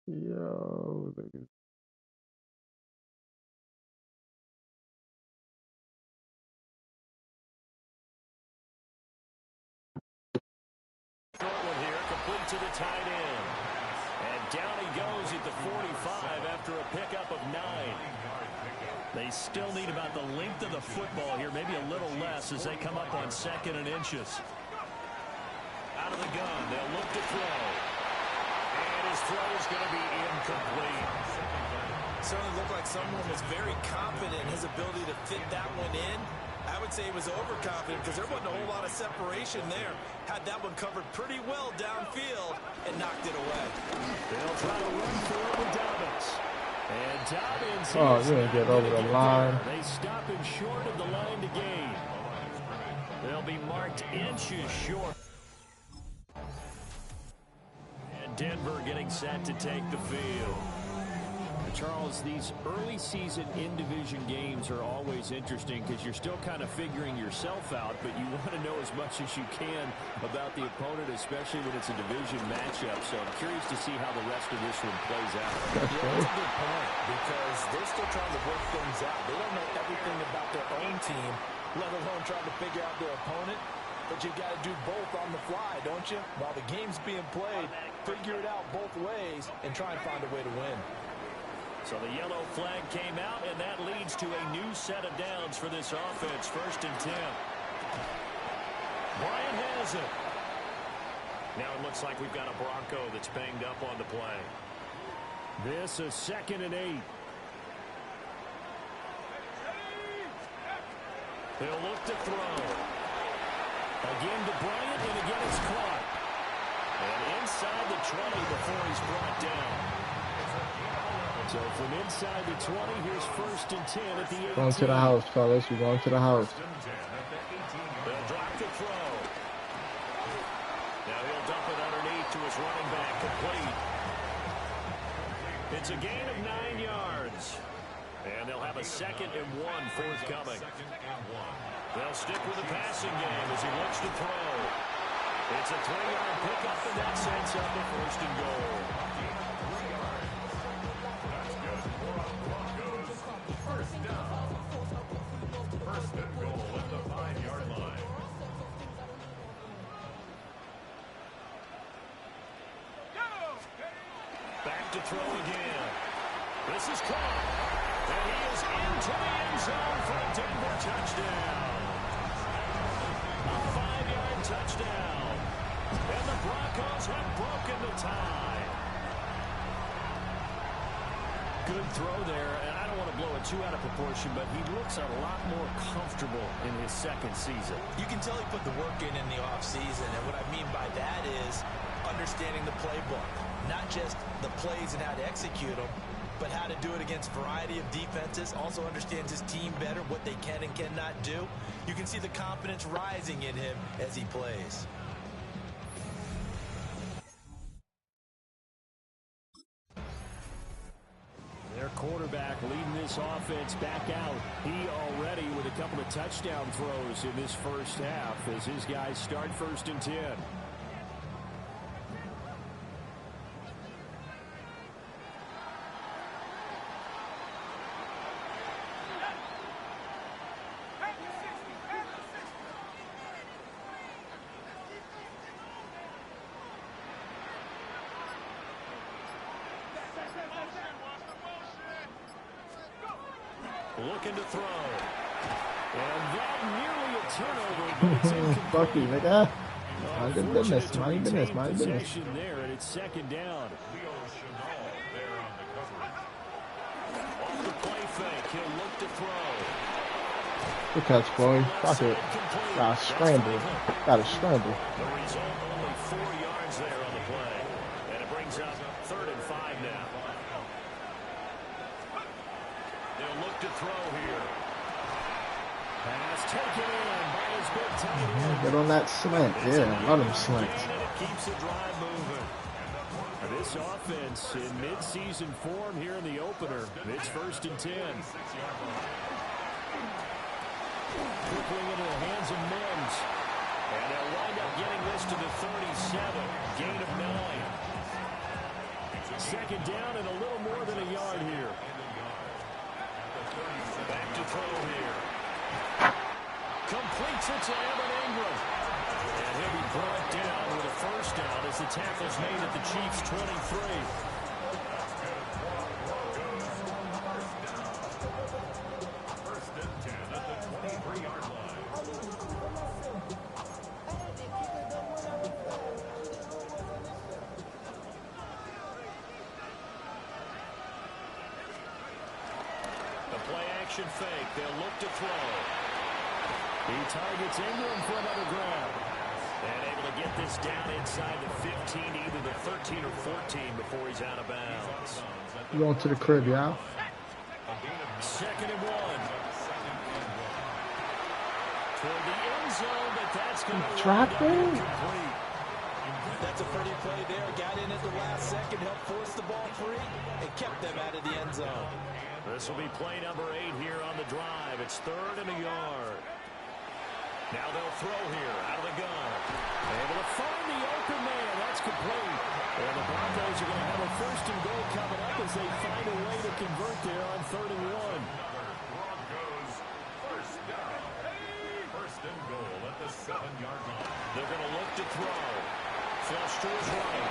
Yo, Short one here, complete to the tight end. And down he goes at the 45 after a pickup of 9. They still need about the length of the football here, maybe a little less as they come up on 2nd and inches. Out of the gun, they'll look to throw. And his throw is going to be incomplete. Certainly looked like someone was very confident in his ability to fit that one in. I would say he was overconfident because there wasn't a whole lot of separation there. Had that one covered pretty well downfield and knocked it away. They'll try to run for it with Dobbins. And Dobbins, oh, you didn't get over the line. They stop him short of the line to gain. They'll be marked inches short. And Denver getting set to take the field. Charles, these early season in-division games are always interesting because you're still kind of figuring yourself out, but you want to know as much as you can about the opponent, especially when it's a division matchup. So I'm curious to see how the rest of this one plays out. That's a good point because they're still trying to work things out. They don't know everything about their own team, let alone trying to figure out their opponent. But you got to do both on the fly, don't you? While the game's being played, figure it out both ways and try and find a way to win. So the yellow flag came out, and that leads to a new set of downs for this offense. 1st and 10. Bryant has it. Now it looks like we've got a Bronco that's banged up on the play. This is 2nd and 8. They'll look to throw. Again to Bryant, and again it's caught. And inside the 20 before he's brought down. So from inside the 20, here's 1st and 10 at the 18. Going to the house, fellas. We're going to the house. They'll drop the throw. Now he'll dump it underneath to his running back, complete. It's a gain of 9 yards. And they'll have a 2nd and 1 forthcoming. They'll stick with the passing game as he looks to throw. It's a 3-yard pickup, and that sets up the 1st and goal. Back to throw again. This is caught. And he is into the end zone for a Denver touchdown. A 5-yard touchdown. And the Broncos have broken the tie. Good throw there, and I don't want to blow it too out of proportion, but he looks a lot more comfortable in his 2nd season. You can tell he put the work in the offseason, and what I mean by that is understanding the playbook. Not just the plays and how to execute them, but how to do it against a variety of defenses. Also understands his team better, what they can and cannot do. You can see the confidence rising in him as he plays. Their quarterback leading this offense back out. He already with a couple of touchdown throws in this first half as his guys start 1st and 10. Looking to throw. And that nearly a turnover, but it's incomplete. Fuck you, nigga. Mind your business, mind your business, mind your business. There, and it's 2nd down. Off the play fake, he'll look to throw. Good catch, boy. Fuck it. Gotta scramble. Gotta scramble. The result, only 4 yards there on the play. And it brings up 3rd and 5 now. They'll look to throw here. Pass taken in by his big tight end. Get on that slant. Yeah, let him slant. It keeps the drive moving. This offense in mid-season form here in the opener. It's 1st and 10. Quickly into the hands of Mims. And they'll wind up getting this to the 37. Gain of 9. Second down and a little more than a yard here. Back to throw here. Completes it to Evan Ingram. And he'll be brought down with a first down as the tackle's made at the Chiefs' 23. Fake. They'll look to throw. He targets Ingram for another grab. And able to get this down inside the 15, either the 13 or 14 before he's out of bounds. You going to the crib, yeah? Second and 1. Toward the end zone, but that's going to drop it. That's a pretty play there. Got in at the last second, helped force the ball free, and kept them out of the end zone. This will be play number 8 here on the drive. It's 3rd and a yard. Now they'll throw here out of the gun. Able to find the open man. That's complete. And the Broncos are going to have a 1st and goal coming up as they find a way to convert there on 3rd and 1. Broncos first down. 1st and goal at the 7-yard line. They're going to look to throw. Flush to his right.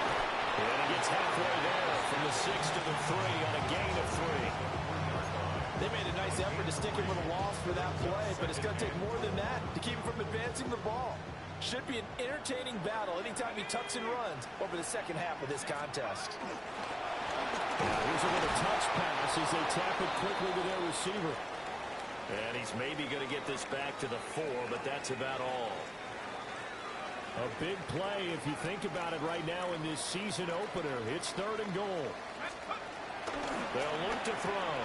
And he gets halfway there from the 6 to the 3 on a gain of 3. They made a nice effort to stick him with a loss for that play, but it's going to take more than that to keep him from advancing the ball. Should be an entertaining battle anytime he tucks and runs over the second half of this contest. Here's a little touch pass as they tap it quickly to their receiver. And he's maybe going to get this back to the 4, but that's about all. A big play if you think about it right now in this season opener. It's 3rd and goal. They'll look to throw.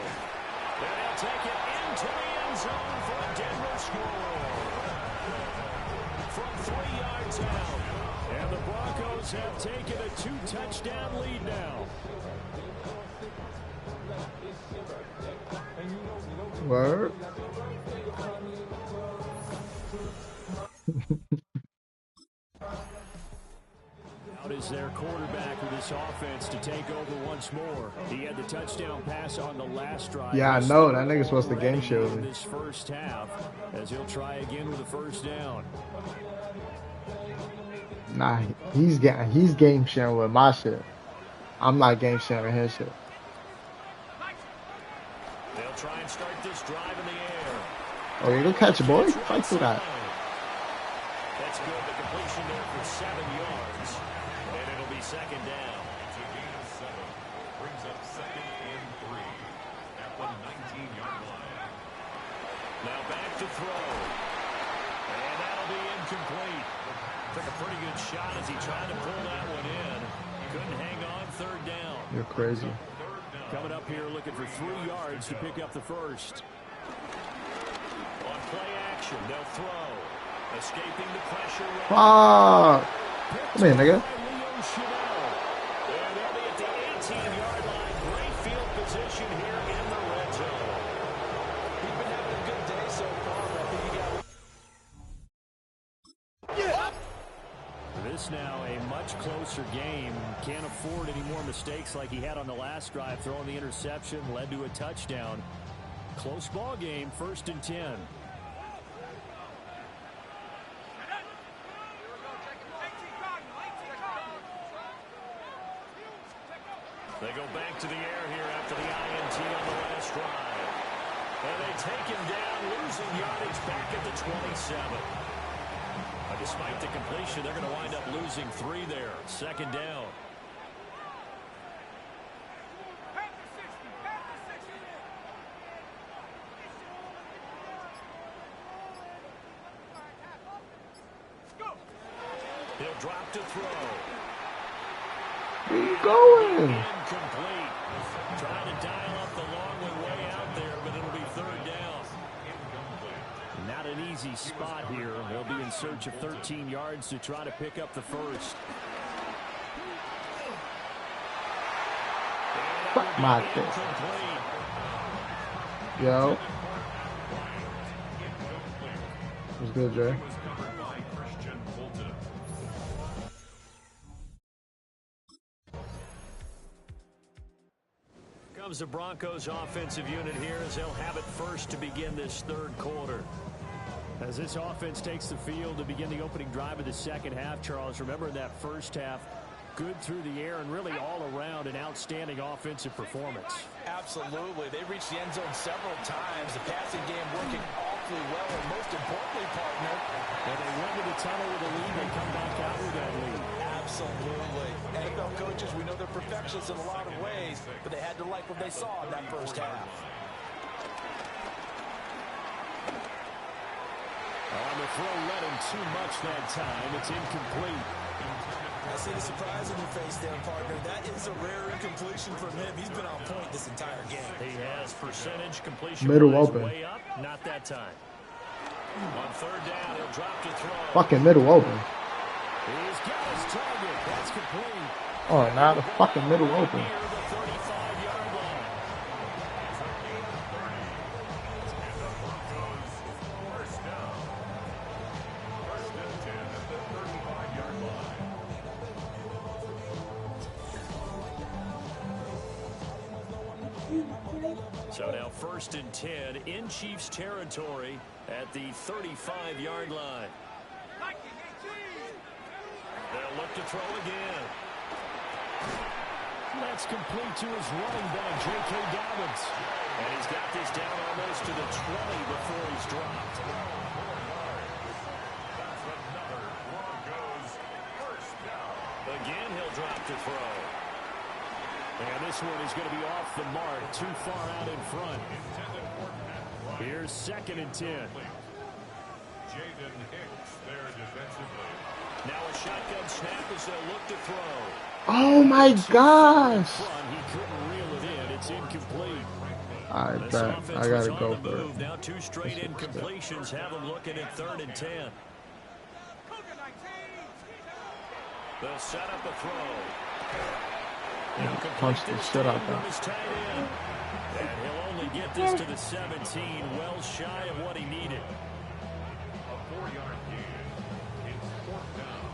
And they'll take it into the end zone for a Denver score. From 3 yards out. And the Broncos have taken a 2-touchdown lead now. Word. Is their quarterback with this offense to take over once more. He had the touchdown pass on the last drive. Yeah, I know. That nigga's supposed to game show me. This first half, as he'll try again with a 1st down. Nah, he's game sharing with my shit. I'm not game sharing his shit. They'll try and start this drive in the air. Oh, you go catch it, boy. Fight for that. That's good. The completion there for 7 yards. And it'll be 2nd down. It's a gain of 7. Brings up 2nd and 3 at the 19-yard line. Now back to throw. And that'll be incomplete. Took a pretty good shot as he tried to pull that one in. Couldn't hang on 3rd down. You're crazy. Coming up here looking for 3 yards to pick up the 1st. On play action, they'll throw. Escaping the pressure. Fuck. Come here, nigga. And they'll be at the 18-yard line. Great field position here in the red zone. He's been having a good day so far, but I think he got... This now a much closer game. Can't afford any more mistakes like he had on the last drive. Throwing the interception led to a touchdown. Close ball game, 1st and 10. They go back to the air here after the INT on the last drive. And they take him down, losing yardage back at the 27. Despite the completion, they're going to wind up losing 3 there. 2nd down. He'll drop to throw. Where you going? Incomplete. Trying to dial up the long way out there, but it'll be 3rd down. Not an easy spot here. They'll be in search of 13 yards to try to pick up the 1st. Fuck my face. Yo. What's good, Jay? comes the Broncos offensive unit here as they'll have it first to begin this third quarter. As this offense takes the field to begin the opening drive of the second half, Charles, remember in that first half, good through the air and really all around an outstanding offensive performance. Absolutely. They reached the end zone several times. The passing game working awfully well, and most importantly, partner, when they went to the tunnel with a lead, they come back out with that lead. Absolutely. NFL coaches, we know they're perfectionists in a lot of ways, but they had to like what they saw in that first half. On the throw, let him too much that time. It's incomplete. I see the surprise in your face there, partner. That is a rare incompletion from him. He's been on point this entire game. He has percentage completion middle open. Way up. Not that time. On third down, he'll drop to throw. Fucking middle open. He's got his target. That's complete. Oh, now the fucking middle open. So now 1st and 10 in Chiefs territory at the 35-yard line. They'll look to throw again. That's complete to his running back, J.K. Dobbins. And he's got this down almost to the 20 before he's dropped. Again, he'll drop to throw. And this one is going to be off the mark, too far out in front. Here's 2nd and 10. Jaden Hicks there defensively. Now a shotgun snap as they'll look to throw. Oh my gosh! He couldn't reel it in. It's incomplete. I bet. I gotta go for it. Now 2 straight incompletions have them looking at 3rd and 10. They'll set up a throw. Punch the shit out of that. And he'll only get this to the 17, well shy of what he needed. A 4-yard gain. It's 4th down.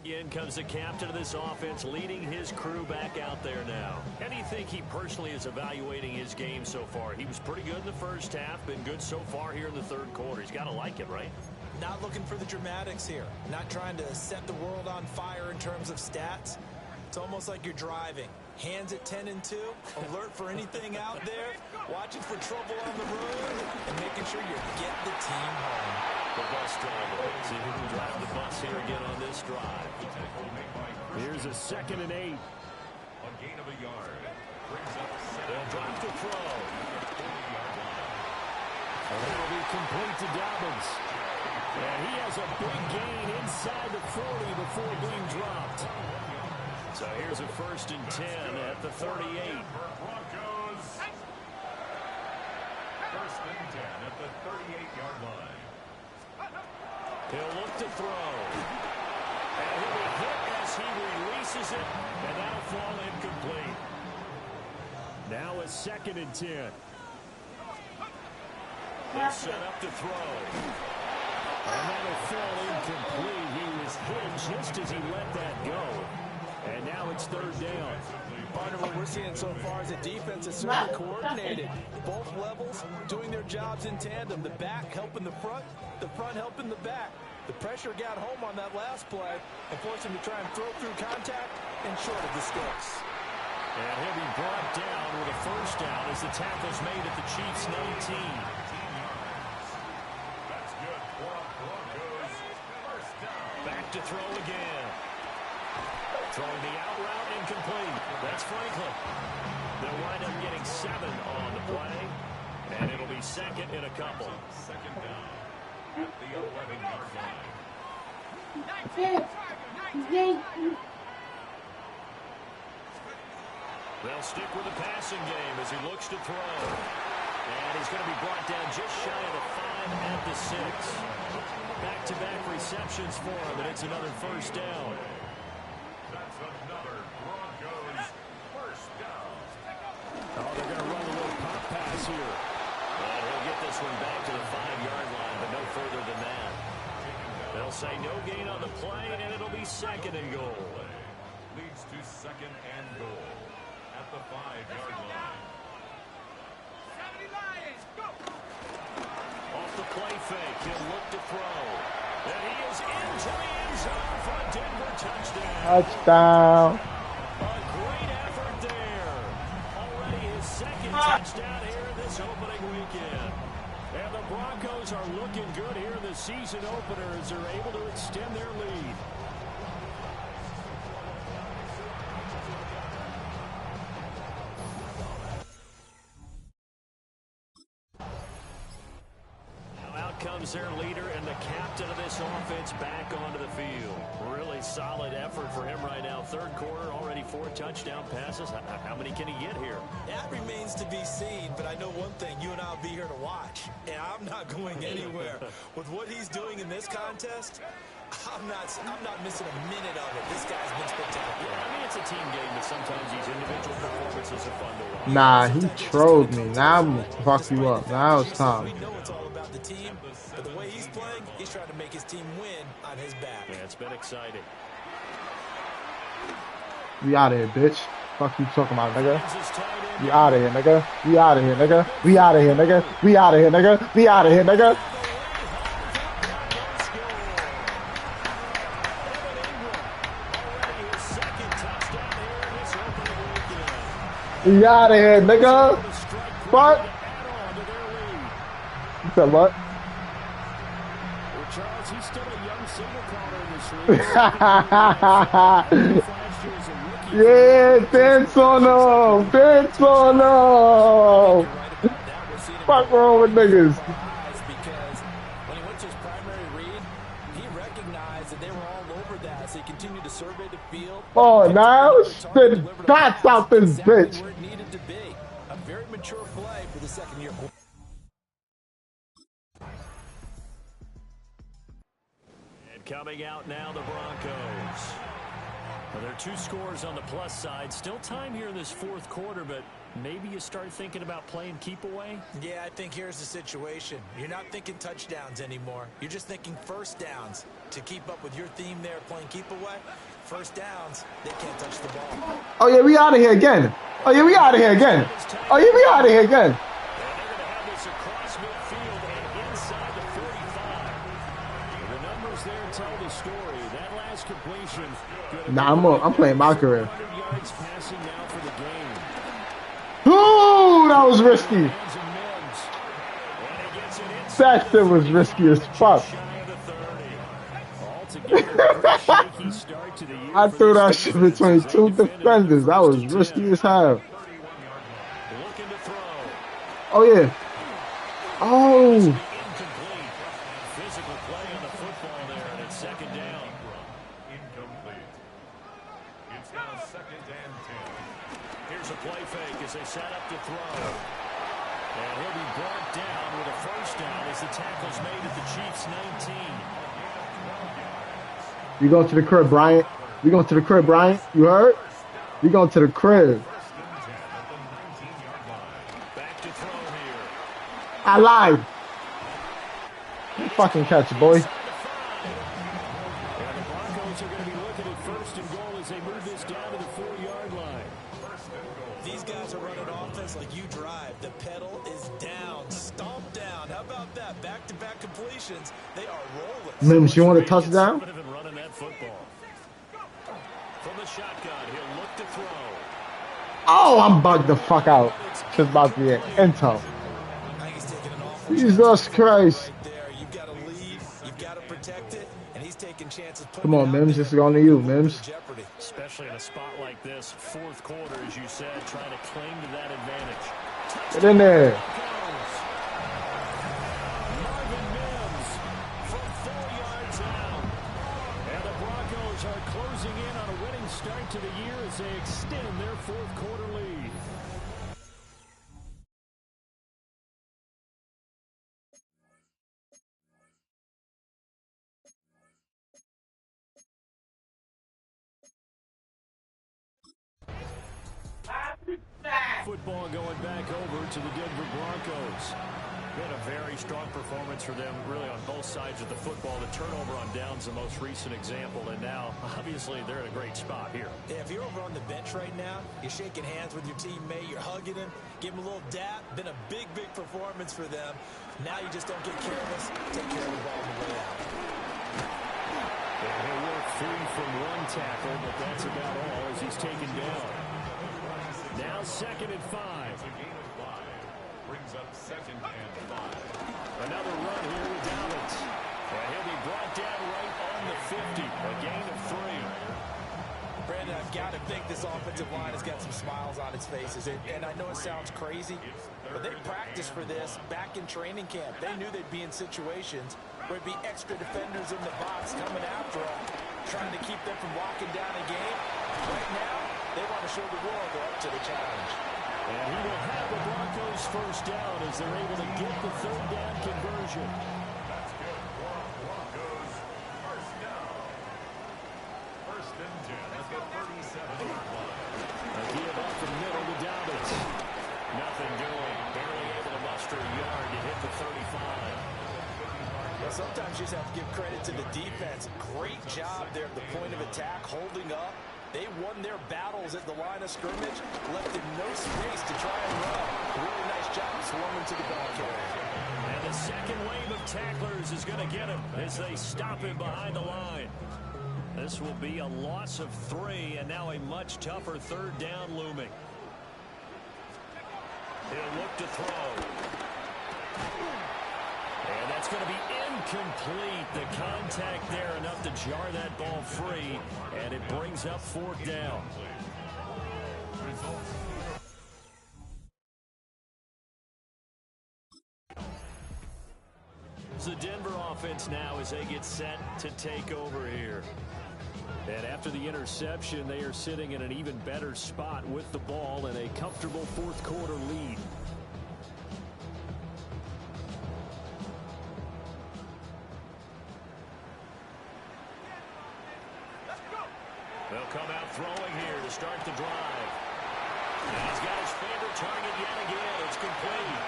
In comes the captain of this offense, leading his crew back out there now. How do you think he personally is evaluating his game so far? He was pretty good in the first half, been good so far here in the third quarter. He's got to like it, right? Not looking for the dramatics here. Not trying to set the world on fire in terms of stats. It's almost like you're driving. Hands at 10 and 2, alert for anything out there, watching for trouble on the road, and making sure you get the team home. The bus driver. See who can drive the bus here again on this drive. Here's a 2nd and 8. A gain of a yard. Brings up They'll drop to throw. And that'll be complete to Dobbins. And he has a big gain inside the 40 before being dropped. So here's a 1st and 10 at the 38. Broncos. 1st and 10 at the 38-yard line. He'll look to throw. And he'll be hit as he releases it, and that'll fall incomplete. Now a 2nd and 10. They'll set up to throw. And that'll fall incomplete. He was hit just as he let that go. And now it's 3rd down. Part of what we're seeing so far is the defense is certainly coordinated. Both levels doing their jobs in tandem. The back helping the front helping the back. The pressure got home on that last play and forced him to try and throw through contact and short of the sticks. And he'll be brought down with a 1st down as the tackle's made at the Chiefs' 19. That's good for Broncos. 1st down. Back to throw again. Throwing the out route incomplete. That's Franklin. They'll wind up getting 7 on the play. And it'll be 2nd and a couple. 2nd down at the 11-yard line. They'll stick with the passing game as he looks to throw. And he's going to be brought down just shy of the 5 at the 6. Back-to-back receptions for him, and it's another 1st down. That's another Broncos 1st down. Oh, they're going to run a little pop pass here. And he'll get the this one back to the 5-yard line, but no further than that. They'll say no gain on the play, and it'll be 2nd and goal. Leads to 2nd and goal at the 5-yard line. Off the play fake, he'll look to throw. And he is into the end zone for a Denver touchdown. Touchdown. A great effort there. Already his 2nd touchdown here in this opening weekend. And the Broncos are looking good here in the season opener as they're able to extend their lead. Comes their leader and the captain of this offense back onto the field. Really solid effort for him right now. 3rd quarter, already 4 touchdown passes. How many can he get here? That remains to be seen, but I know one thing. You and I will be here to watch, and I'm not going anywhere. With what he's doing in this contest, I'm not missing a minute of it. This guy's been spectacular. Yeah, I mean, it's a team game, but sometimes these individual performances are fun to watch. Nah, he trolled me. Now I'm gonna fuck you up. Now it's time. We know it's all about the team, but the way he's playing, he's trying to make his team win on his back. Yeah, it's been exciting. We out of here, bitch. Fuck you talking about, nigga. We out of here, nigga. We out of here, nigga. We out of here, nigga. We out of here, nigga. We out of here, nigga. We out of here, nigga. What? You said what? Well, Charles, he's still a young single caller in this league. Yeah, dance on them. Dance on them. Fuck wrong with niggas. Because when he went to his primary read, he recognized that they were all over that, so he continued to survey the field. Oh, now spit dots out this bitch. Where it needed to be. A very mature play for the 2nd year. And coming out now, the Broncos. Well, there are 2 scores on the plus side. Still time here in this 4th quarter, but maybe you start thinking about playing keep away? Yeah, I think here's the situation. You're not thinking touchdowns anymore. You're just thinking 1st downs. To keep up with your theme there, playing keep away, 1st downs, they can't touch the ball. Oh, yeah, we out of here again. Oh, yeah, we out of here again. Oh, yeah, we out of here again. And they're going to have this across midfield and inside the 45. The numbers there tell the story. That last completion. Nah, I'm playing my career. 100 yards passing now for the game. Ooh, that was risky. That shit was risky as fuck. I threw that shit between 2 defenders. That was risky as hell. Oh, yeah. Oh. Physical play on the football there, and it's 2nd down. Incomplete. It's now 2nd and 10. Here's a play fake as they set up to throw. And he'll be brought down with a 1st down as the tackle's made at the Chiefs' 19. We going to the crib, Bryant. We going to the crib, Bryant. You heard? We going to the crib. Back to throw here. I lied. You fucking catch, boy. And the Broncos are going to be looking at 1st and goal as they move this down to the 4-yard line. These guys are running offense like you drive. The pedal is down. Stomp down. How about that? Back-to-back completions. They are rolling. Mims, you want a touchdown? Running that football. From the shotgun, he'll look to throw. Oh, I'm bugged the fuck out. It's about to be an intel. Jesus Christ. Right there. You've got to lead. You've got to protect it. And he's taking chances. Come on, Mims. This is going to you, Mims. Especially in a spot like this, 4th quarter, as you said, trying to cling to that advantage. Get in there. Marvin Mims from 4 yards out. And the Broncos are closing in on a winning start to the year as they extend their 4th quarter lead. Football going back over to the Denver Broncos. Been a very strong performance for them, really, on both sides of the football. The turnover on downs, the most recent example, and now, obviously, they're in a great spot here. Yeah, if you're over on the bench right now, you're shaking hands with your teammate, you're hugging him, give him a little dap. Been a big, big performance for them. Now you just don't get careless. Take care of the ball on the way out. And he'll work free from one tackle, but that's about all as he's taken down. Now 2nd and 5. Brings up 2nd and 5. Another run here with Dobbins. And he'll be brought down right on the 50. A gain of 3. Brandon, I've got to think this offensive line has got some smiles on its faces. And I know it sounds crazy, but they practiced for this back in training camp. They knew they'd be in situations where it'd be extra defenders in the box coming after them, trying to keep them from locking down a game. Right now, they want to show the world they're up to the challenge. And he will have the Broncos first down as they're able to get the 3rd down conversion. That's good for Broncos. First down. 1st and 10 at the 37-yard line. A give up the middle to Dobbins. Nothing doing. Barely able to muster a yard to hit the 35. Well, sometimes you just have to give credit to the defense. Great job there at the point of attack, holding up. They won their battles at the line of scrimmage, left them no space to try and run. Really nice job swarming to the ball carrier. And the second wave of tacklers is going to get him as they stop him behind the line. This will be a loss of 3, and now a much tougher 3rd down looming. He'll look to throw. And that's going to be incomplete. The contact there enough to jar that ball free, and it brings up 4th down. It's the Denver offense now as they get set to take over here. And after the interception, they are sitting in an even better spot with the ball and a comfortable 4th quarter lead. They'll come out throwing here to start the drive. And he's got his favorite target yet again. It's complete.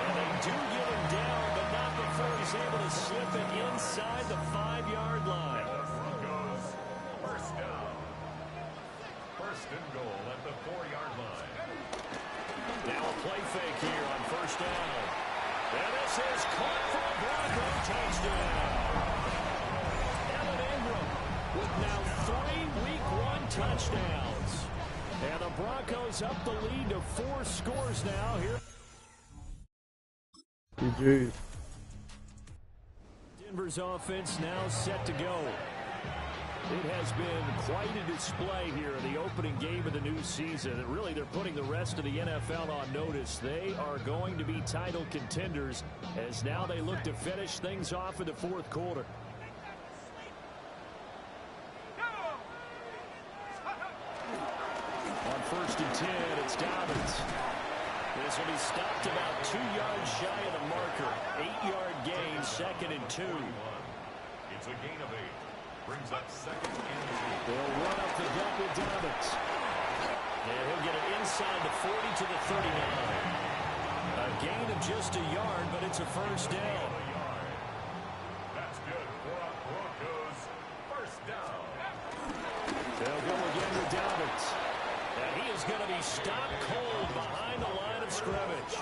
And they do get him down, but not before he's able to slip it inside the 5-yard line. Broncos, first down. 1st and goal at the 4-yard line. Now a play fake here on 1st down. And this is caught for a Bronco touchdown. With now 3 Week 1 touchdowns. And the Broncos up the lead to 4 scores now here. GG. Denver's offense now set to go. It has been quite a display here in the opening game of the new season. And really, they're putting the rest of the NFL on notice. They are going to be title contenders as now they look to finish things off in the 4th quarter. On 1st and 10, it's Dobbins. This will be stopped about 2 yards shy of the marker. 8-yard gain, 2nd and 2. It's a gain of 8. Brings up 2nd and 2. They'll run up the gut with Dobbins. And he'll get it inside the 40 to the 39. A gain of just a yard, but it's a first down. That's good for Broncos. First down. They'll go again with Dobbins. And he is going to be stopped cold behind the line of scrimmage.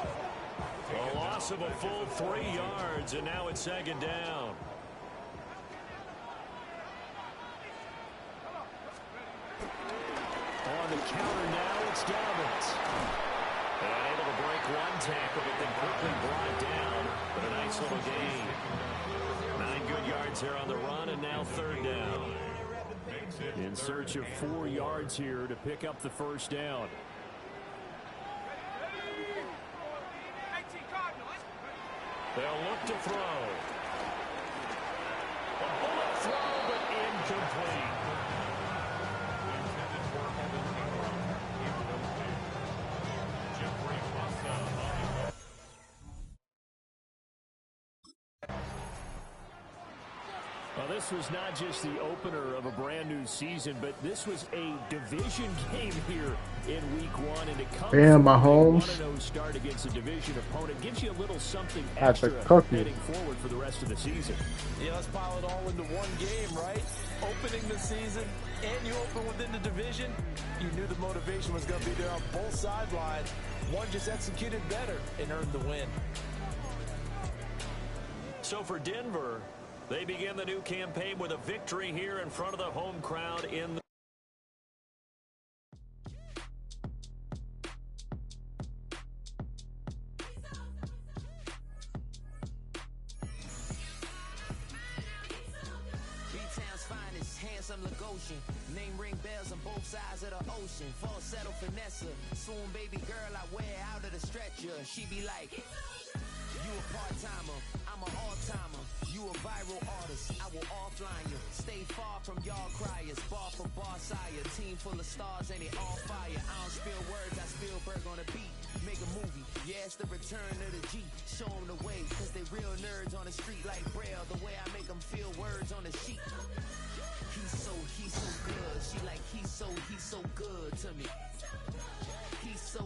A loss of a full 3 yards, and now it's 2nd down. On the counter now, it's Dobbins. And able to break 1 tackle, but then quickly brought down. But a nice little gain. 9 good yards there on the run, and now 3rd down. In search of 4 yards here to pick up the first down. They'll look to throw. A bullet throw, but incomplete. Well, this was not just the opener of a brand new season, but this was a division game here in week one, and to come Damn, from a Mahomes. 1-0 start against a division opponent gives you a little something Had to extra cook you. heading forward for the rest of the season. Yeah, let's pile it all into one game, right? Opening the season, and you open within the division. You knew the motivation was going to be there on both sidelines. One just executed better and earned the win. So for Denver, they begin the new campaign with a victory here in front of the home crowd in the Name ring bells on both sides of the ocean. Falsetto finesse, soon baby girl I wear out of the stretcher. She be like, you a part-timer, I'm an all-timer. You a viral artist, I will offline you. Stay far from y'all criers, bar for bar sire. Team full of stars and they all fire. I don't spill words, I Spielberg on a beat. Make a movie, yeah, it's the return of the G. Show them the way, cause they real nerds on the street like Braille. The way I make them feel words on the sheet. He's so good. She like, he's so good to me. He's so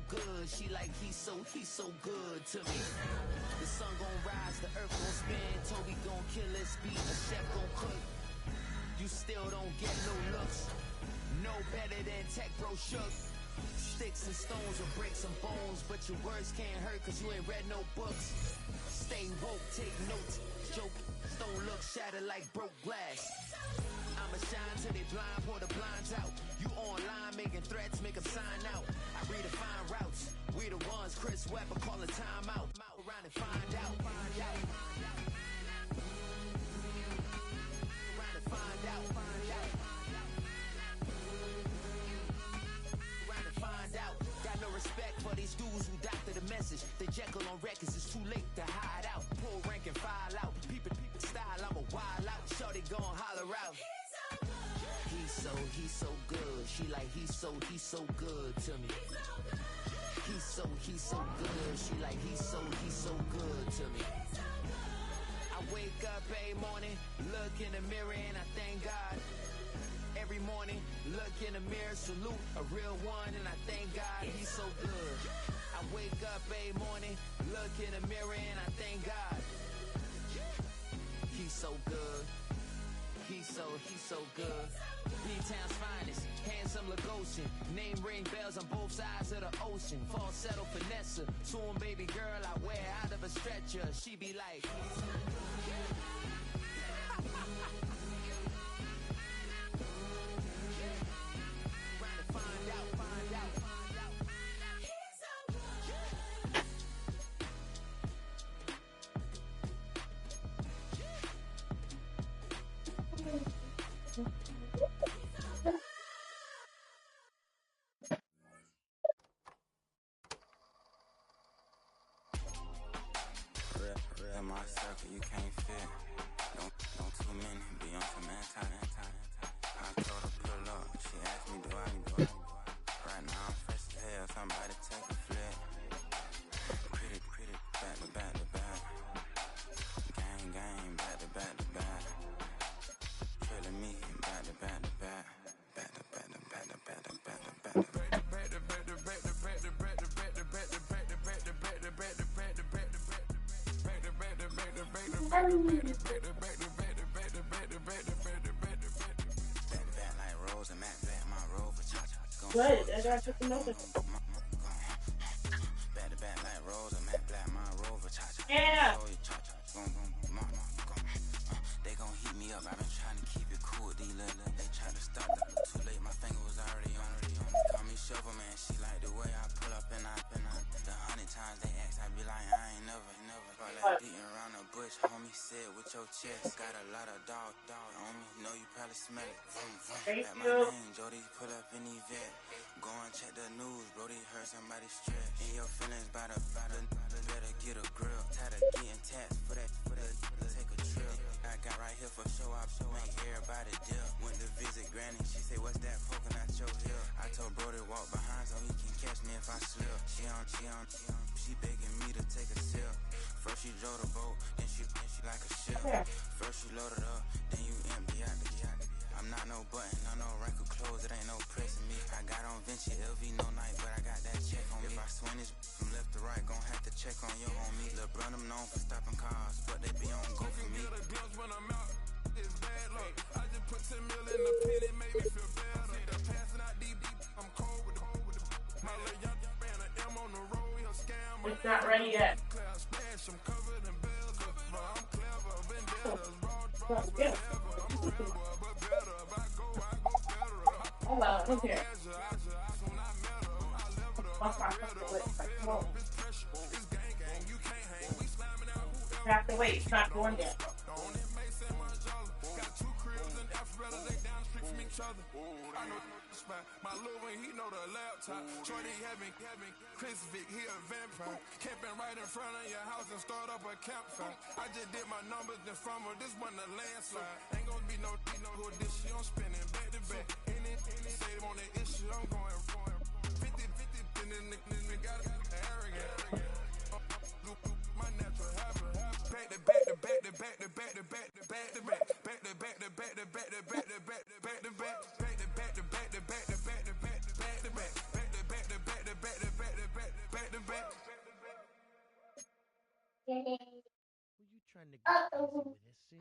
good. She like, he's so good to me. The sun gon' rise, the earth gon' spin. Toby gon' kill his beat, the chef gon' cook. You still don't get no looks. No better than Tech Bro Shook. Sticks and stones will break some bones, but your words can't hurt cause you ain't read no books. Stay woke, take notes. Joke, don't look shattered like broke glass. I'ma shine till they blind, pour the blinds out. You online making threats, make them sign out. I redefine routes. We the ones Chris Webber call a timeout. Around and find out. Around and find out. Around and find out. Got no respect for these dudes who doctor the message. The Jekyll on records, it's too late to hide out. Pull rank and file out. People style, I'm a wild out. Shorty gon' holler out. He's so good. She like, he's so good to me. He's so good. She like, he's so good to me. I wake up every morning, look in the mirror and I thank God. Every morning, look in the mirror, salute a real one and I thank God. He's so good. I wake up every morning, look in the mirror and I thank God. He's so good. He's so good. B-Town's finest, handsome Lagosian. Name ring bells on both sides of the ocean. Falsetto finesse, soon baby girl I wear out of a stretcher. She be like, trying to find out. Real my circle, you can't fit. Don't too many be on some anti. I told her pull up, she asked me do I. Right now I'm fresh as hell, somebody take a flip. Pretty, back to back. Gang, back to back. Killing me, back to back. What? I gotta put the notes in. Back like Rose and Matt Black, my rover, cha-cha. Yeah. They gon' heat me up, I've been trying to keep it cool. These little, they try to stop it. Too late, my finger was already on. Call me Shovel Man, she like the way I pull up and I. The 100 times they ask, I be like, I ain't never. All that beating around the bush, homie, said with your chest. Got a lot of dog on me, know you probably smell it. Thank At you. my name, Jody, pull up in the vet. Go and check the news, Brody, heard somebody stress. In your feelings, by the better get a grill. Tired of getting taxed for that, take a trip. I got right here for show up, make everybody dip. Went to visit Granny, she said, what's that poking out your hip? I told Brody walk behind so he can catch me if I slip. She begging me to take a sip. First she drove the boat, then she like a ship. First you load it up, then you empty out the yacht. I'm I'm not no button, no wrinkle clothes, it ain't no pressing me. I got on Vinci, LV, no night, but I got that check on me. If I swing this from left to right, gon' have to check on your homie. Lil' bro, I'm known for stopping cars, but they be on go for me. When I'm out, it's bad luck. I just put 10 mil in the pen, it made me feel better. The passing out deep, I'm cold with the my little young man, an M on the road, he'll scam. It's not ready yet. Splash, I'm covered in bells. I'm clever, vendettas, raw, That's good. but better. If I go better. Hold on, look here. You have to wait. It's not going yet. I know the spot. My little one, he know the laptop. Shorty having Chris Vick, he a vampire. Camping right in front of your house and start up a campfire. I just did my numbers in front of this one a landslide. Ain't gonna be no who this shit. I'm spinning back to back. Any save on the issue, I'm going 50, and then the got arrogant. My natural habit. Back to back to back to back to back to back to back to back. Back to back to back to back to back to back to back to back. Back to back to back to back to back to back to back to back. Back to back to back to back to back to back back to back. Were you trying to get crazy with this scene?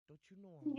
Don't you know I'm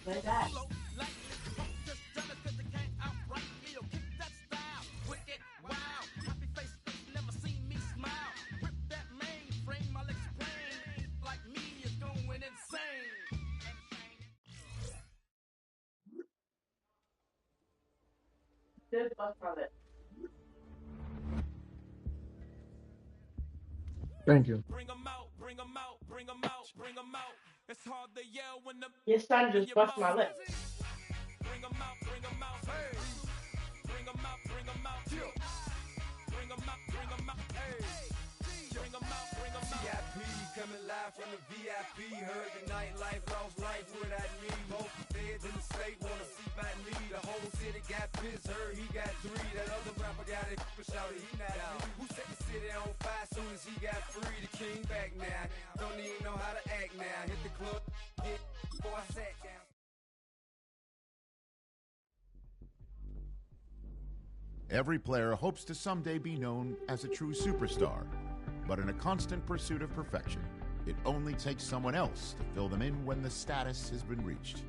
Like that. Good luck on it. Thank you. Bring 'em out, bring 'em out, bring 'em out, bring 'em out. It's hard to yell when the Your son just bust my lip. bring 'em out, bring 'em out, hey. Bring 'em out, bring 'em out, bring 'em out, bring 'em out, hey. Bring 'em out, bring 'em out. VIP coming live from the VIP. Heard the nightlife, lost life without me. Most feds in the state wanna see my knee. The whole city got pissed, heard he got 3. That other rapper got it, but shouted he not out. Who set the city on fire soon as he got free? The king back now. Don't even know how to act now. Hit the club, hit before I sat down. Every player hopes to someday be known as a true superstar, but in a constant pursuit of perfection, it only takes someone else to fill them in when the status has been reached.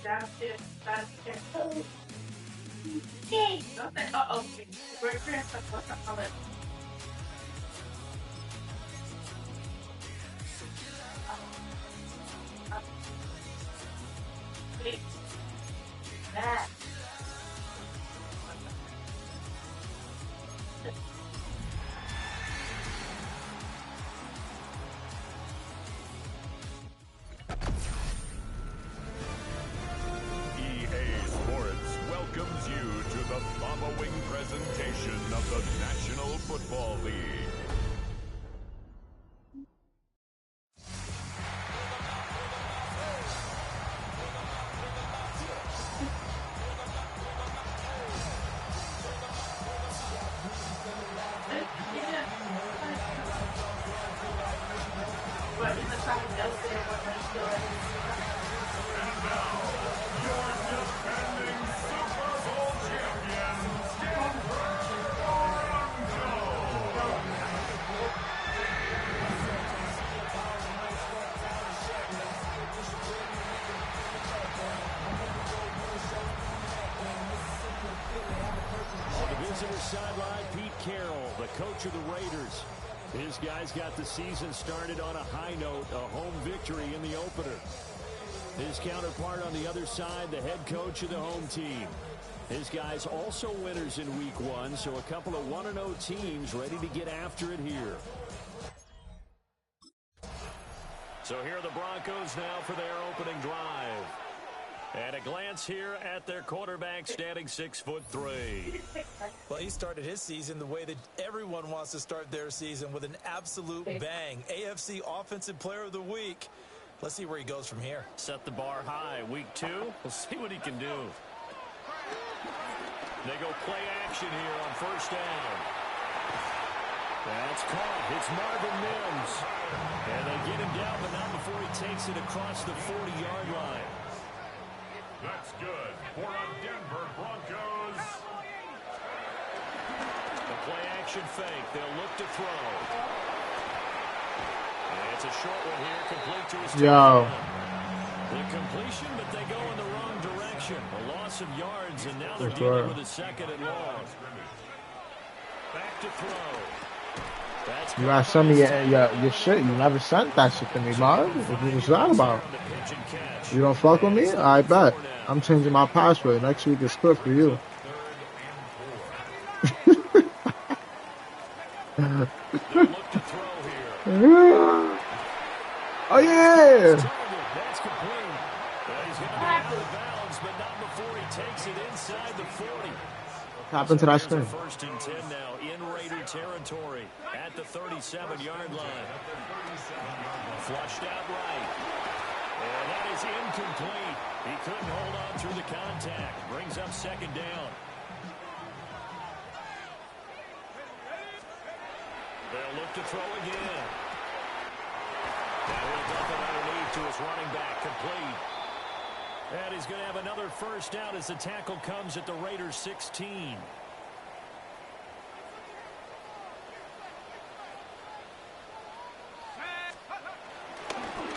Downstairs. Downstairs. Uh-oh. We're that. Welcomes you to the following presentation of the National Football League. Sideline, Pete Carroll, the coach of the Raiders. His guys got the season started on a high note, a home victory in the opener. His counterpart on the other side, the head coach of the home team. His guys also winners in week one, so a couple of 1-0 teams ready to get after it here. So here are the Broncos now for their opening drive. And a glance here at their quarterback, standing 6'3". Well, he started his season the way that everyone wants to start their season, with an absolute bang. AFC Offensive Player of the Week. Let's see where he goes from here. Set the bar high. Week 2, we'll see what he can do. They go play action here on first down. That's caught. It's Marvin Mims. And they get him down, but not before he takes it across the 40-yard line. That's good for our Denver Broncos. The play-action fake. They'll look to throw. And it's a short one here, complete to his touchdown. The completion, but they go in the wrong direction. A loss of yards, and now they're dealing with a second and long. Back to throw. That's you gotta send me your shit. You never sent that shit to me, Marv. What was that about? You don't fuck with me? I bet. I'm changing my password. Next week is good for you. Oh yeah! That's complete. He's going to be out of bounds, but not before he takes it inside the 40. What happened to that screen? First and 10 now in Raider territory at the 37-yard line. Flushed out right. And that is incomplete. He couldn't hold on through the contact. Brings up second down. They'll look to throw again. Now he'll dump it underneath to his running back, complete. And he's going to have another first down as the tackle comes at the Raiders' 16.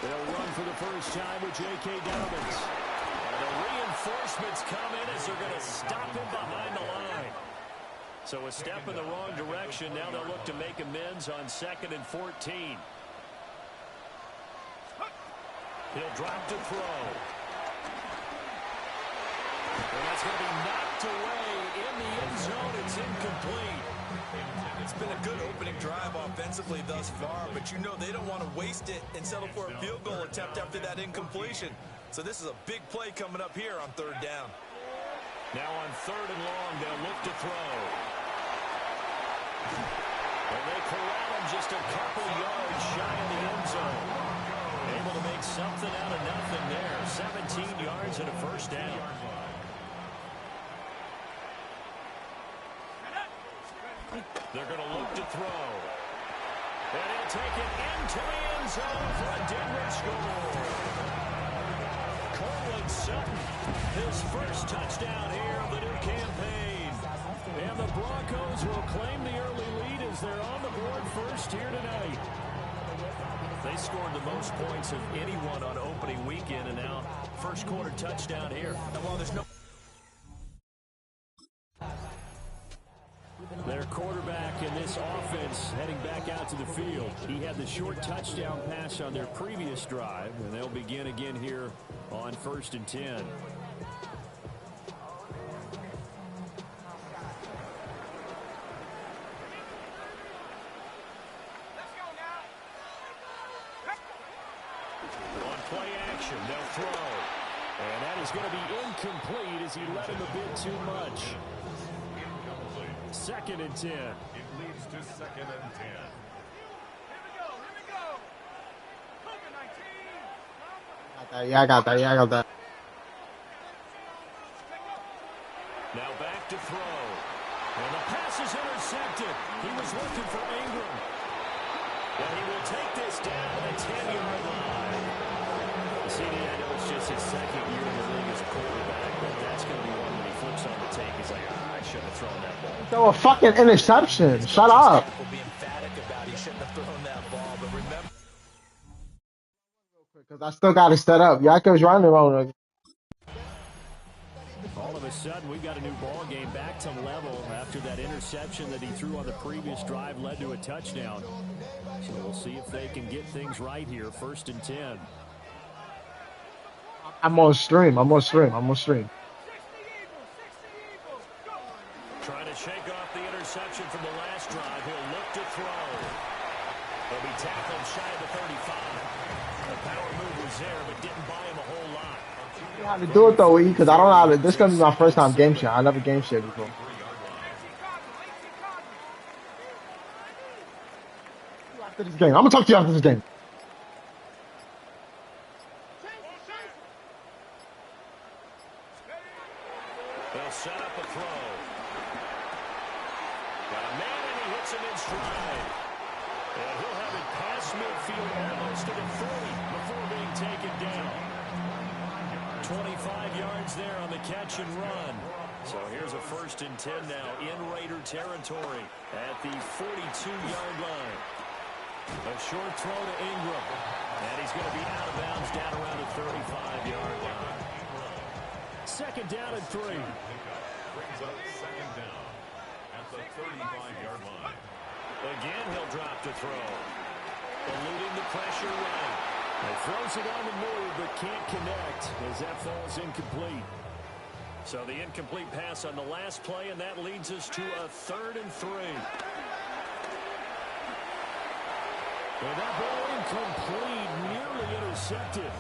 They'll run for the first time with J.K. Dobbins. And the reinforcements come in as they're going to stop him behind the line. So a step in the wrong direction. Now they'll look to make amends on 2nd and 14. He'll drop to throw. And that's going to be knocked away in the end zone. It's incomplete. It's been a good opening drive offensively thus far, but you know they don't want to waste it and settle for a field goal attempt after that incompletion. So this is a big play coming up here on 3rd down. Now on 3rd and long, they'll look to throw. And they corral him just a couple yards shy of the end zone. Able to make something out of nothing there. 17 yards and a first down. They're going to look to throw. And he'll take it into the end zone for a Denver score. Cortland Sutton, his first touchdown here of the new campaign. And the Broncos will claim the early lead as they're on the board first here tonight. They scored the most points of anyone on opening weekend, and now first quarter touchdown here. And while there's no Their quarterback in this offense heading back out to the field. He had the short touchdown pass on their previous drive, and they'll begin again here on 1st and 10. On play action, they'll throw. And that is going to be incomplete as he let him a bit too much. 2nd and 10. It leads to 2nd and 10. Yeah, I got that. Yeah, I got that. Now back to throw. And the pass is intercepted. He was looking for Ingram. And he will take this down at the 10-yard line. CD, I know it's just his 2nd year in the league as a quarterback, but that's going to be one when he flips on the tape. He's like, I shouldn't have thrown that ball. Throw a fucking interception. Shut up. will be emphatic about he shouldn't have thrown that ball, but remember. Because I still got to set up. Yakov's running around. All of a sudden, we've got a new ball game back to level after that interception that he threw on the previous drive led to a touchdown. So we'll see if they can get things right here. 1st and 10. I'm on stream. Trying to shake off the interception from the last drive. He'll look to throw. He'll be tackled shy of the 35. The power move was there, but didn't buy him a whole lot. I know how to do it though, because I don't know how to. This is gonna be my first time game share. I never game shared before. After this game, I'm gonna talk to you after this game. They'll set up a throw. Got a man and he hits him in stride. And he'll have it past midfield almost to the 30 before being taken down. 25 yards there on the catch and run. So here's a 1st and 10 now in Raider territory at the 42-yard line. A short throw to Ingram. And he's going to be out of bounds down around the 35-yard line. 2nd down and 3. Brings up 2nd down at the 35-yard line. Again, he'll drop to throw. Eluding the pressure right. He throws it on the move, but can't connect as that falls incomplete. So the incomplete pass on the last play, and that leads us to a 3rd and 3. And that ball incomplete, nearly intercepted.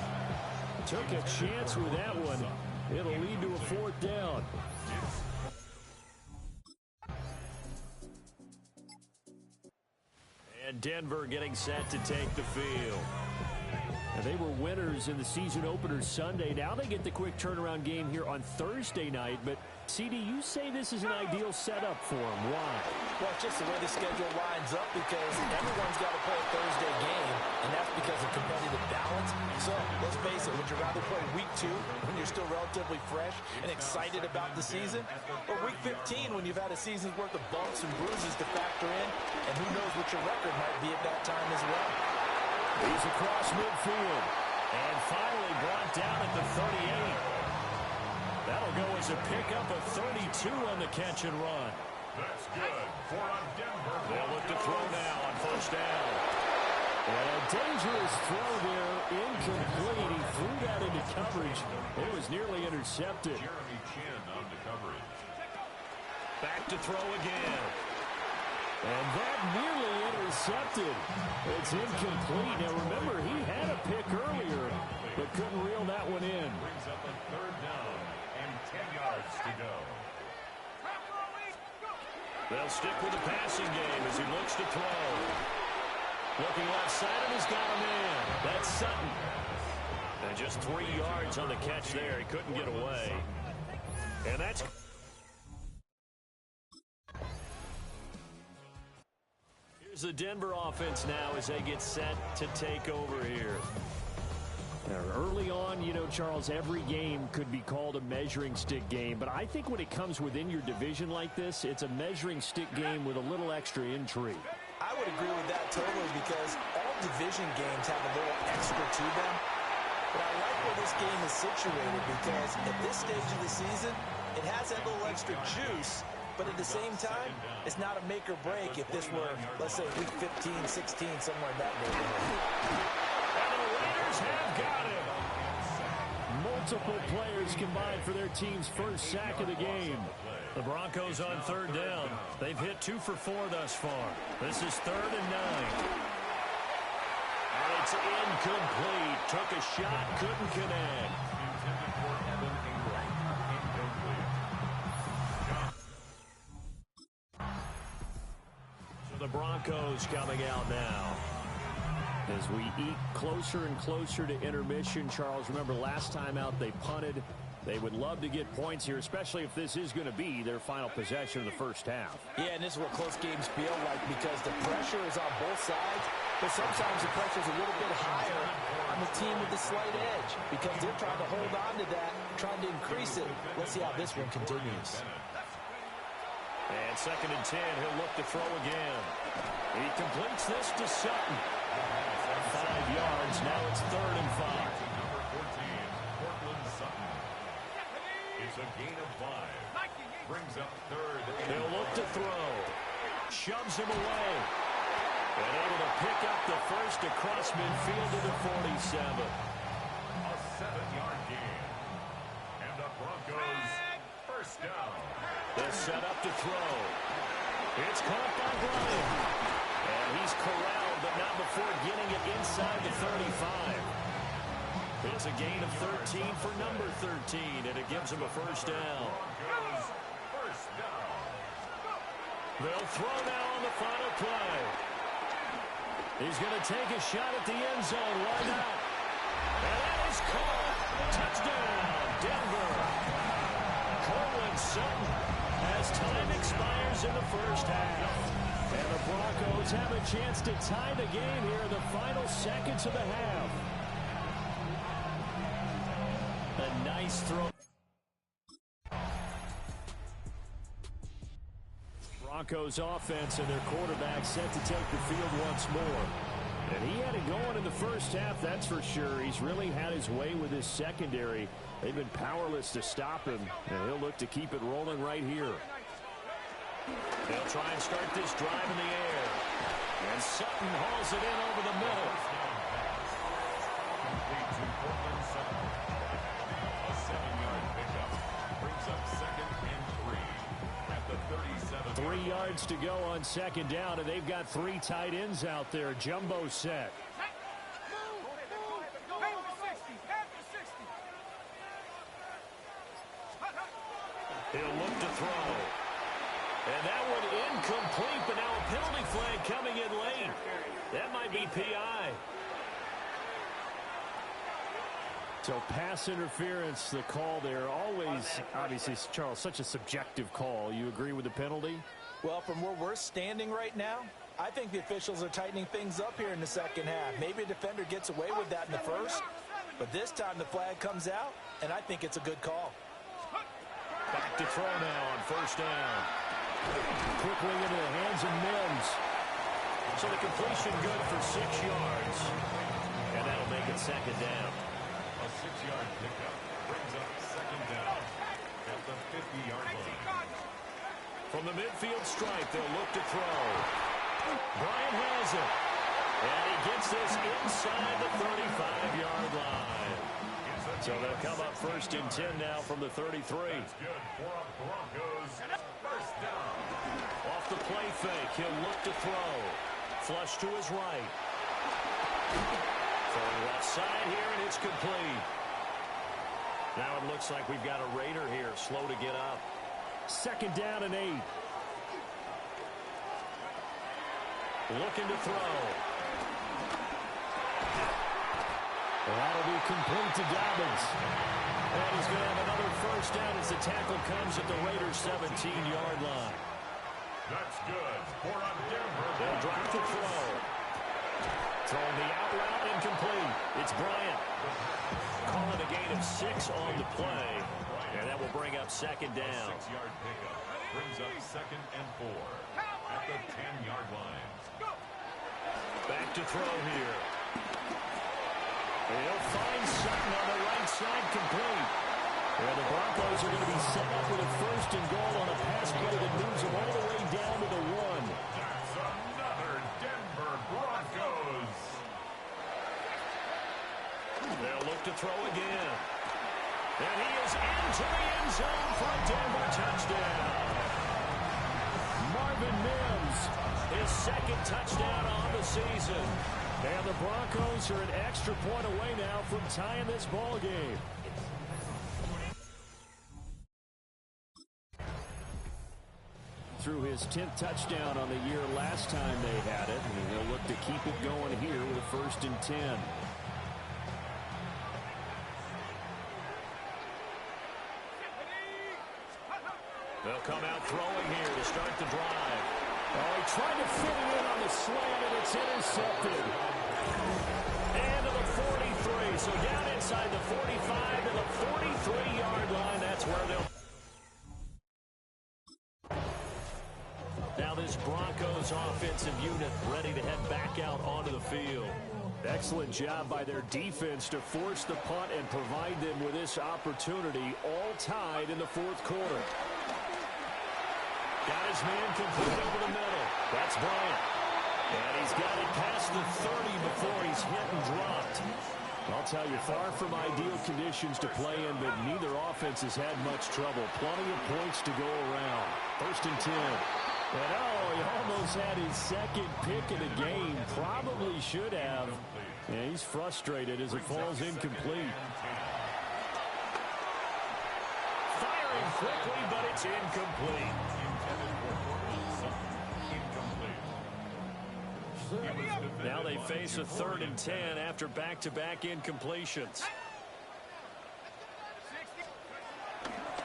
Took a chance with that one. It'll lead to a 4th down. And Denver getting set to take the field. And they were winners in the season opener Sunday. Now they get the quick turnaround game here on Thursday night. But, CD, you say this is an ideal setup for them. Why? Well, it's just the way the schedule lines up because everyone's got to play a Thursday game, and that's because of competitive balance. So, let's face it, would you rather play week 2 when you're still relatively fresh and excited about the season, or week 15 when you've had a season's worth of bumps and bruises to factor in, and who knows what your record might be at that time as well? He's across midfield and finally brought down at the 38. That'll go as a pickup of 32 on the catch and run. That's good for a Denver. They'll look to throw now on first down. And a dangerous throw there, incomplete. He threw that into coverage. It was nearly intercepted. Jeremy Chin on the coverage. Back to throw again. And that nearly intercepted. It's incomplete. Now remember, he had a pick earlier, but couldn't reel that one in. Brings up a third down and 10 yards to go. They'll stick with the passing game as he looks to throw. Looking left side, and he's got a man. That's Sutton. And just 3 yards on the catch there. He couldn't get away. And that's... the Denver offense now as they get set to take over here. Now, early on, you know, Charles, every game could be called a measuring stick game, but I think when it comes within your division like this, it's a measuring stick game with a little extra intrigue. I would agree with that totally because all division games have a little extra to them. But I like where this game is situated because at this stage of the season, it has that little extra juice. But at the same time, it's not a make or break if this were, let's say, week 15, 16, somewhere in that neighborhood. And the Raiders have got him. Multiple players combined for their team's first sack of the game. The Broncos on third down. They've hit 2 for 4 thus far. This is 3rd and 9. And it's incomplete. Took a shot, couldn't connect. The Broncos coming out now. As we eat closer and closer to intermission, Charles, remember last time out they punted. They would love to get points here, especially if this is going to be their final possession of the first half. Yeah, and this is what close games feel like because the pressure is on both sides, but sometimes the pressure is a little bit higher on the team with the slight edge because they're trying to hold on to that, trying to increase it. Let's see how this one continues. And 2nd and 10, he'll look to throw again. He completes this to Sutton. 5 yards, now it's 3rd and 5. Number 14, Cortland Sutton. It's a gain of 5. Brings up 3rd. He'll look to throw. Shoves him away. And able to pick up the first across midfield to the 47. A 7-yard gain. And the Broncos first down. They're set up to throw. It's caught by Bryant. And he's corralled, but not before getting it inside the 35. It's a gain of 13 for number 13, and it gives him a first down. Broncos first down. They'll throw now on the final play. He's going to take a shot at the end zone. Why not? And that is caught. Touchdown, Denver. Cortland Sutton as time expires in the first half. And the Broncos have a chance to tie the game here in the final seconds of the half. A nice throw. Broncos offense and their quarterback set to take the field once more. And he had it going in the first half, that's for sure. He's really had his way with his secondary. They've been powerless to stop him, and he'll look to keep it rolling right here. They'll try and start this drive in the air. And Sutton hauls it in over the middle. Complete to Cortland Sutton. A 7-yard pickup. Brings up 2nd and 3 at the 37. 3 yards to go on 2nd down, and they've got 3 tight ends out there. Jumbo set. He'll look to throw. And that one incomplete, but now a penalty flag coming in late. That might be PI. So pass interference, the call there. Always, obviously, Charles, such a subjective call. You agree with the penalty? Well, from where we're standing right now, I think the officials are tightening things up here in the second half. Maybe a defender gets away with that in the first, but this time the flag comes out, and I think it's a good call. Back to throw now on first down. Quickly into the hands of Mims. So the completion good for 6 yards. And that'll make it second down. A 6-yard pickup brings up second down at the 50-yard line. From the midfield stripe, they'll look to throw. Bryant has it. And he gets this inside the 35-yard line. So they'll come up first and 10 now from the 33. That's good for a Broncos first down. Off the play fake, he'll look to throw. Flush to his right. Throwing left side here, and it's complete. Now it looks like we've got a Raider here, slow to get up. Second down and 8. Looking to throw. That'll be complete to Dobbins. And he's going to have another first down as the tackle comes at the Raiders' 17-yard line. That's good for a Denver. They'll drop to throw. Throwing the out route, incomplete. It's Bryant. Calling a gain of 6 on the play. And that will bring up second down. 6-yard pickup brings up second and 4 at the 10-yard line. Back to throw here. He'll find Sutton on the right side, complete. And the Broncos are going to be set up with a first and goal on a pass play that moves them all the way down to the 1. That's another Denver Broncos. They'll look to throw again. And he is into the end zone for a Denver touchdown. Marvin Mims, his second touchdown on the season. And the Broncos are an extra point away now from tying this ball game. Threw his 10th touchdown on the year last time they had it, and they'll look to keep it going here with a first and 10. They'll come out throwing here to start the drive. Oh, he tried to fit it in on the slant, and it's intercepted. And to the 43, so down inside the 45 to the 43-yard line. That's where they'll... Now this Broncos offensive unit ready to head back out onto the field. Excellent job by their defense to force the punt and provide them with this opportunity, all tied in the fourth quarter. Got his man complete over the middle. That's Bryant. And he's got it past the 30 before he's hit and dropped. I'll tell you, far from ideal conditions to play in, but neither offense has had much trouble. Plenty of points to go around. First and 10. And oh, he almost had his second pick of the game. Probably should have. And he's frustrated as it falls incomplete. Firing quickly, but it's incomplete. Now they face a 3rd and 10 after back-to-back incompletions.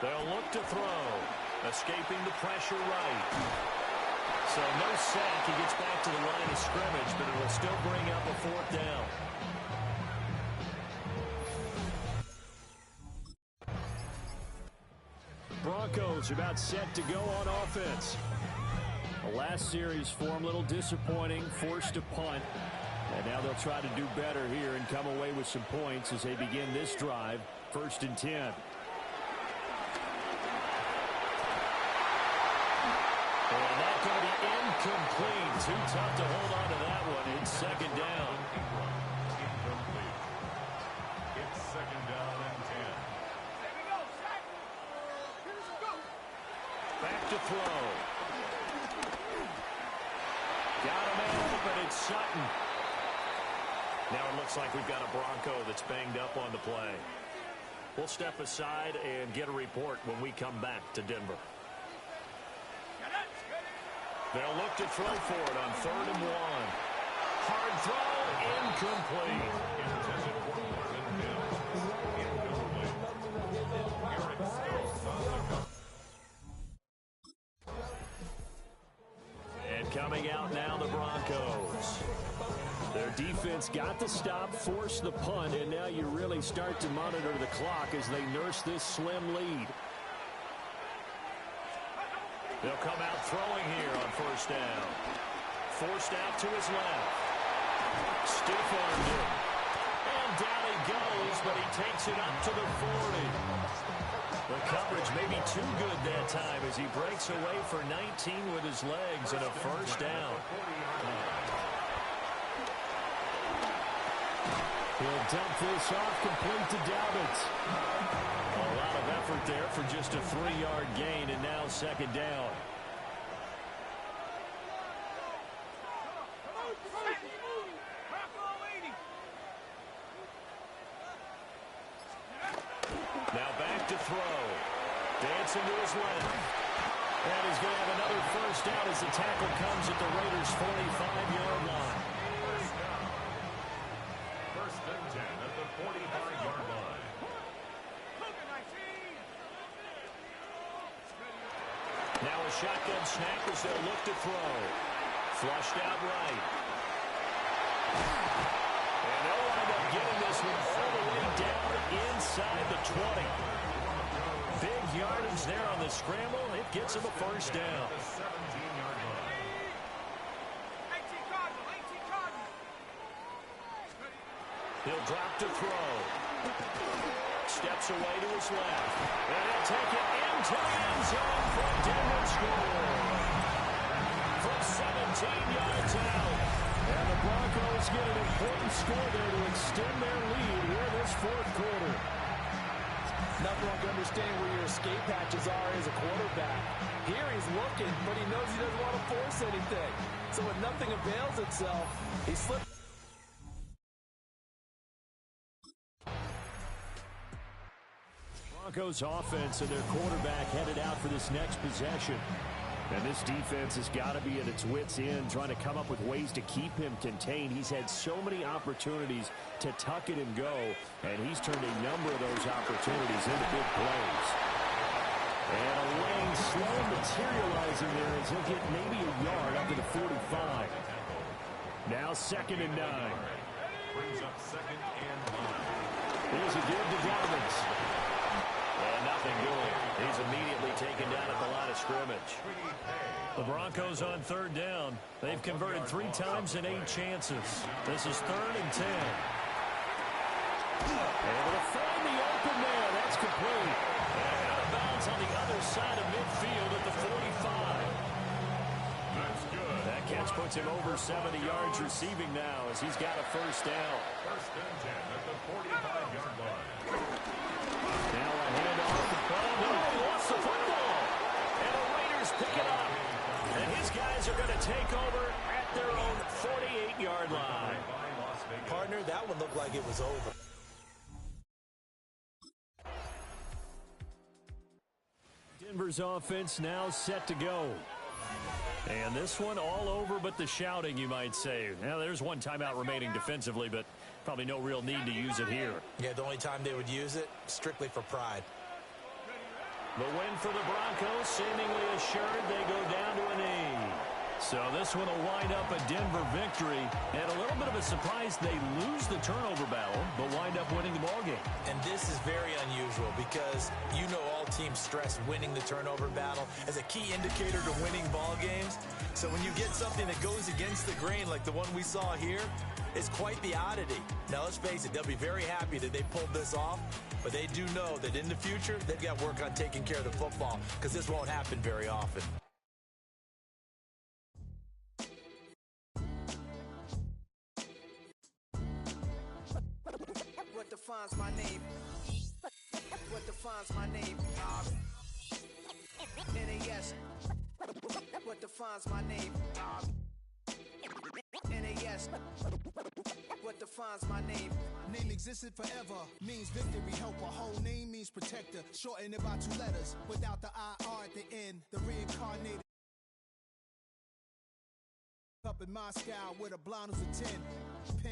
They'll look to throw. Escaping the pressure right. So no sack. He gets back to the line of scrimmage, but it will still bring up a 4th down. Broncos are about set to go on offense. The last series form a little disappointing, forced to punt. And now they'll try to do better here and come away with some points as they begin this drive. 1st and 10. And that's going to be incomplete. Too tough to hold on to that one. It's 2nd down. Incomplete. It's 2nd down and 10. Back to throw. Got a man open. It's Sutton. Now it looks like we've got a Bronco that's banged up on the play. We'll step aside and get a report when we come back to Denver. They'll look to throw for it on 3rd and 1. Hard throw, incomplete. timeout now, the Broncos. Their defense got the stop, forced the punt, and now you really start to monitor the clock as they nurse this slim lead. They'll come out throwing here on first down. Forced out to his left. Stiff-armed him. And down he goes, but he takes it up to the 40. The coverage may be too good that time as he breaks away for 19 with his legs and a first down. He'll dump this off complete to Dobbins. A lot of effort there for just a 3-yard gain, and now second down. Now back to throw. Dancing to his left. And he's going to have another first down as the tackle comes at the Raiders' 45-yard line. First and 10 at the 45-yard line. Now a shotgun snap as they'll look to throw. Flushed out right. And they'll wind up getting this one all the way down inside the 20. Big yardage there on the scramble. It gets him a first down. He'll drop to throw. Steps away to his left. And he'll take it into the end zone for a Denver score. From 17 yards out. And the Broncos get an important score there to extend their lead here in this fourth quarter. Nothing like understanding where your escape hatches are as a quarterback. Here he's looking, but he knows he doesn't want to force anything. So when nothing avails itself, he slips. Broncos offense and their quarterback headed out for this next possession. And this defense has got to be at its wits' end, trying to come up with ways to keep him contained. He's had so many opportunities to tuck it and go, and he's turned a number of those opportunities into big plays. And a lane slow materializing there as he'll get maybe a yard up to the 45. Now second and 9. Brings up second and 9. Here's a give to Dobbins. And nothing doing. He's immediately taken down at the line of scrimmage. The Broncos on third down. They've converted 3 times in 8 chances. This is third and 10. Able to find the open man. That's complete. And out of bounds on the other side of midfield at the 45. That's good. That catch puts him over 70 yards receiving now as he's got a first down. First and 10 at the 45-yard line. Now a handoff to Ball. No, he lost the football. And the Raiders pick it up. And his guys are going to take over at their own 48-yard line. Partner, that one looked like it was over. Denver's offense now set to go. And this one all over but the shouting, you might say. Now, there's one timeout remaining defensively, but probably no real need to use it here. Yeah, the only time they would use it, strictly for pride. The win for the Broncos, seemingly assured they go down to a knee. So this one will wind up a Denver victory. And a little bit of a surprise, they lose the turnover battle, but wind up winning the ballgame. And this is very unusual because you know all teams stress winning the turnover battle as a key indicator to winning ball games. So when you get something that goes against the grain like the one we saw here, it's quite the oddity. Now, let's face it, they'll be very happy that they pulled this off, but they do know that in the future, they've got work on taking care of the football because this won't happen very often. What defines my name? What defines my name? NAS. What defines my name? NAS. What defines my name? Name existed forever, means victory, helper. Whole name means protector. Shorten it by 2 letters, without the IR at the end. The reincarnated. Up in Moscow with a blonde who's a 10. Pen